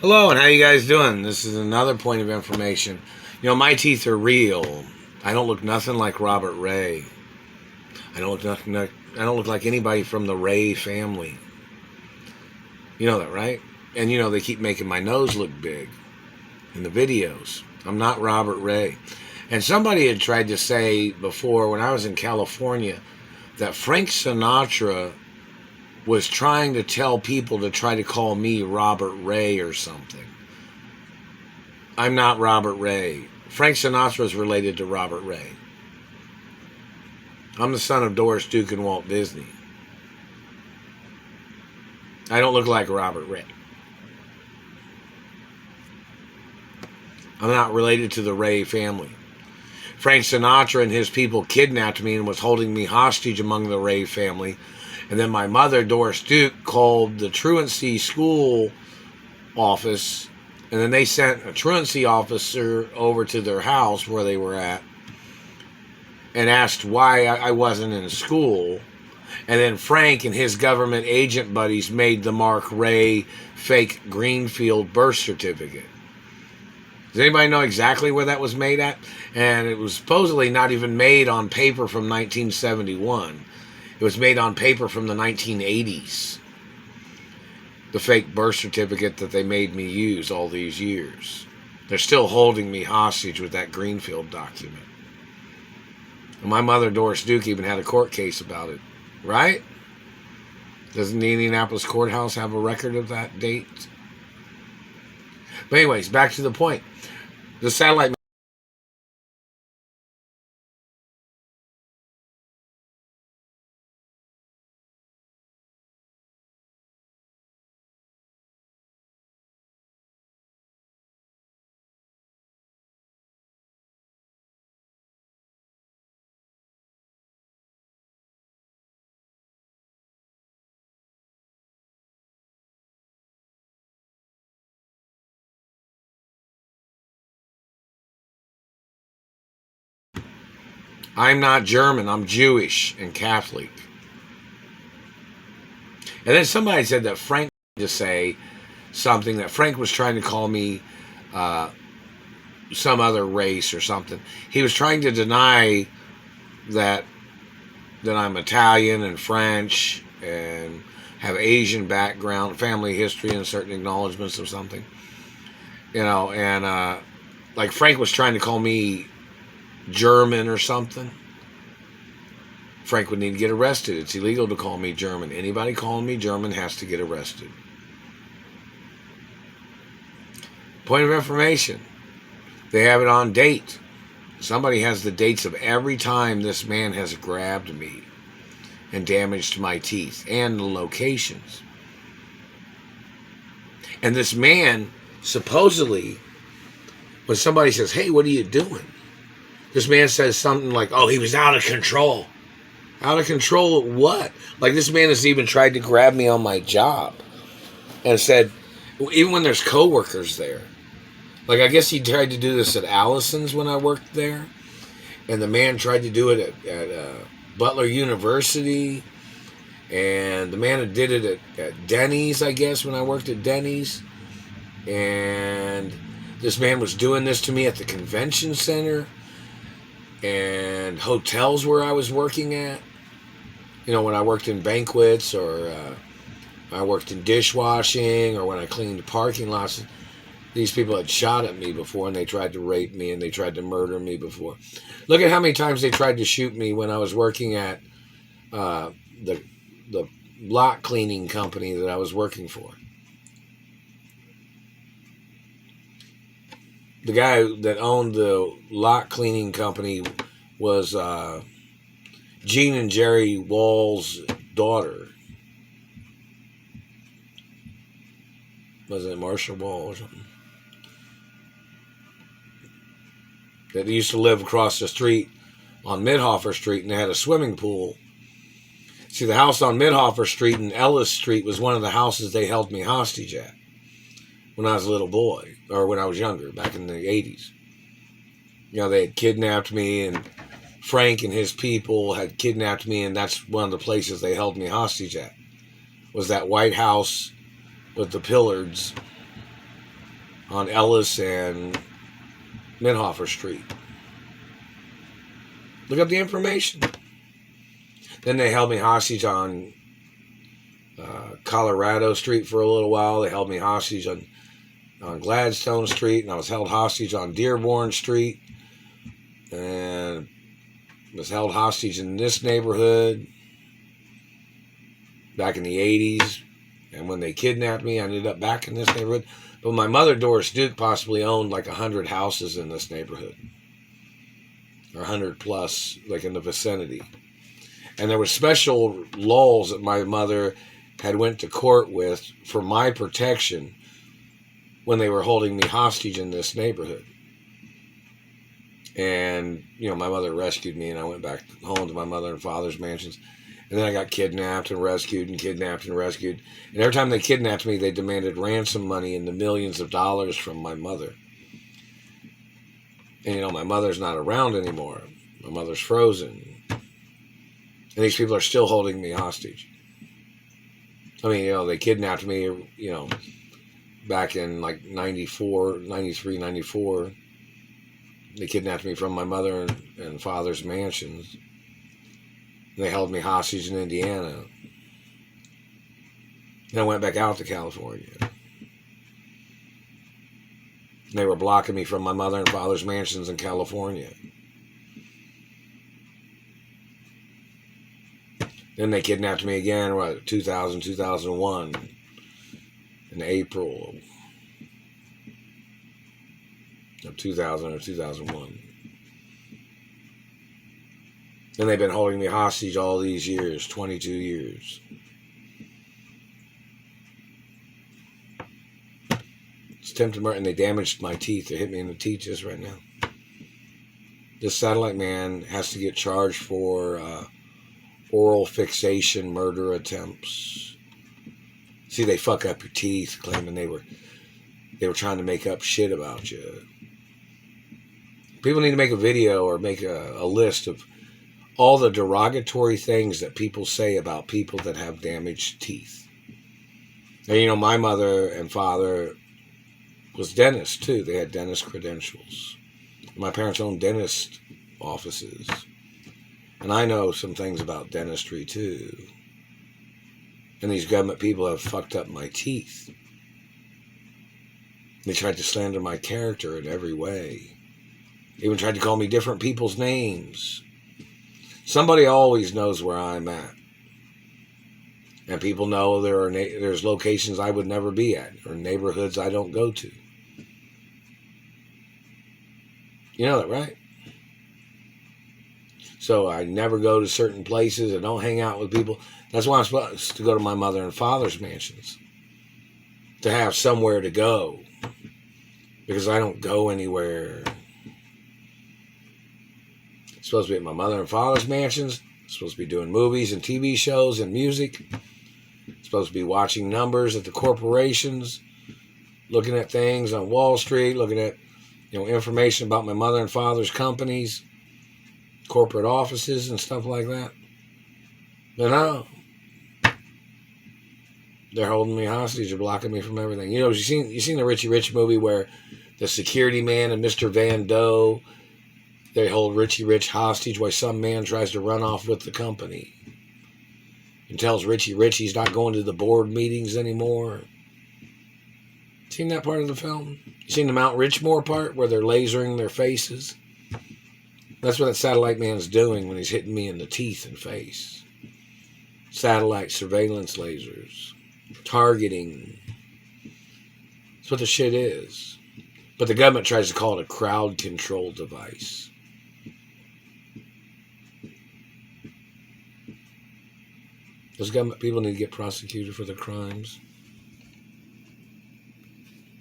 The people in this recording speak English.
Hello, and how you guys doing? This is another point of information. You know, my teeth are real. I don't look nothing like Robert Ray. I don't look like anybody from the Ray family. You know that, right? And you know they keep making my nose look big in the videos. I'm not Robert Ray. And somebody had tried to say before when I was in California that Frank Sinatra was trying to tell people to try to call me Robert Ray or something. I'm not Robert Ray. Frank Sinatra is related to Robert Ray. I'm the son of Doris Duke and Walt Disney. I don't look like Robert Ray. I'm not related to the Ray family. Frank Sinatra and his people kidnapped me and was holding me hostage among the Ray family. And then my mother, Doris Duke, called the truancy school office, and then they sent a truancy officer over to their house where they were at and asked why I wasn't in school. And then Frank and his government agent buddies made the Mark Ray fake Greenfield birth certificate. Does anybody know exactly where that was made at? And it was supposedly not even made on paper from 1971. It was made on paper from the 1980s. The fake birth certificate that they made me use all these years. They're still holding me hostage with that Greenfield document. And my mother, Doris Duke, even had a court case about it. Right? Doesn't the Indianapolis courthouse have a record of that date? But anyways, back to the point. The satellite... I'm not German. I'm Jewish and Catholic. And then somebody said that Frank to say something, that Frank was trying to call me some other race or something. He was trying to deny that I'm Italian and French and have Asian background, family history, and certain acknowledgments of something. You know, and like Frank was trying to call me German or something. Frank would need to get arrested. It's illegal to call me German. Anybody calling me German has to get arrested. Point of information. They have it on date. Somebody has the dates of every time this man has grabbed me and damaged my teeth and the locations. And this man, supposedly, when somebody says, hey, what are you doing? This man says something like, oh, he was out of control. Out of control at what? Like, this man has even tried to grab me on my job and said, even when there's coworkers there, like, I guess he tried to do this at Allison's when I worked there, and the man tried to do it at Butler University, and the man that did it at Denny's, I guess, when I worked at Denny's, and this man was doing this to me at the convention center and hotels where I was working at. You know, when I worked in banquets, or I worked in dishwashing, or when I cleaned parking lots. These people had shot at me before, and they tried to rape me, and they tried to murder me before. Look at how many times they tried to shoot me when I was working at the lot cleaning company that I was working for. The guy that owned the lot cleaning company was Gene and Jerry Wall's daughter. Was it Marcia Wall or something? That used to live across the street on Midhofer Street, and they had a swimming pool. See, the house on Midhofer Street and Ellis Street was one of the houses they held me hostage at when I was a little boy, or when I was younger, back in the 80s. You know, they had kidnapped me, and Frank and his people had kidnapped me, and that's one of the places they held me hostage at, was that White House with the pillars on Ellis and Minhofer Street. Look up the information. Then they held me hostage on Colorado Street for a little while. They held me hostage on Gladstone Street, and I was held hostage on Dearborn Street, and was held hostage in this neighborhood back in the 80s. And when they kidnapped me, I ended up back in this neighborhood. But my mother, Doris Duke, possibly owned like 100 houses in this neighborhood, or 100 plus, like in the vicinity. And there were special laws that my mother had went to court with for my protection when they were holding me hostage in this neighborhood. And, you know, my mother rescued me, and I went back home to my mother and father's mansions. And then I got kidnapped and rescued and kidnapped and rescued. And every time they kidnapped me, they demanded ransom money in the millions of dollars from my mother. And, you know, my mother's not around anymore. My mother's frozen. And these people are still holding me hostage. I mean, you know, they kidnapped me, you know, back in like 94, 93, 94. They kidnapped me from my mother and father's mansions. They held me hostage in Indiana. And I went back out to California. And they were blocking me from my mother and father's mansions in California. Then they kidnapped me again, what, 2000, 2001, in April of 2000 or 2001. And they've been holding me hostage all these years, 22 years. It's attempted murder, and they damaged my teeth. They hit me in the teeth just right now. This satellite man has to get charged for oral fixation murder attempts. See, they fuck up your teeth, claiming they were trying to make up shit about you. People need to make a video or make a list of all the derogatory things that people say about people that have damaged teeth. And, you know, my mother and father was dentists, too. They had dentist credentials. My parents owned dentist offices. And I know some things about dentistry, too. And these government people have fucked up my teeth. They tried to slander my character in every way. They even tried to call me different people's names. Somebody always knows where I'm at. And people know there's locations I would never be at, or neighborhoods I don't go to. You know that, right? So I never go to certain places. I don't hang out with people. That's why I'm supposed to go to my mother and father's mansions. To have somewhere to go. Because I don't go anywhere. I'm supposed to be at my mother and father's mansions. I'm supposed to be doing movies and TV shows and music. I'm supposed to be watching numbers at the corporations. Looking at things on Wall Street. Looking at, you know, information about my mother and father's companies. Corporate offices and stuff like that. But no. They're holding me hostage. They're blocking me from everything. You know, you seen the Richie Rich movie where the security man and Mr. Van Doe, they hold Richie Rich hostage while some man tries to run off with the company. And tells Richie Rich he's not going to the board meetings anymore. Seen that part of the film? Seen the Mount Richmore part where they're lasering their faces? That's what that satellite man's doing when he's hitting me in the teeth and face. Satellite surveillance lasers. Targeting. That's what the shit is. But the government tries to call it a crowd control device. Those government people need to get prosecuted for their crimes.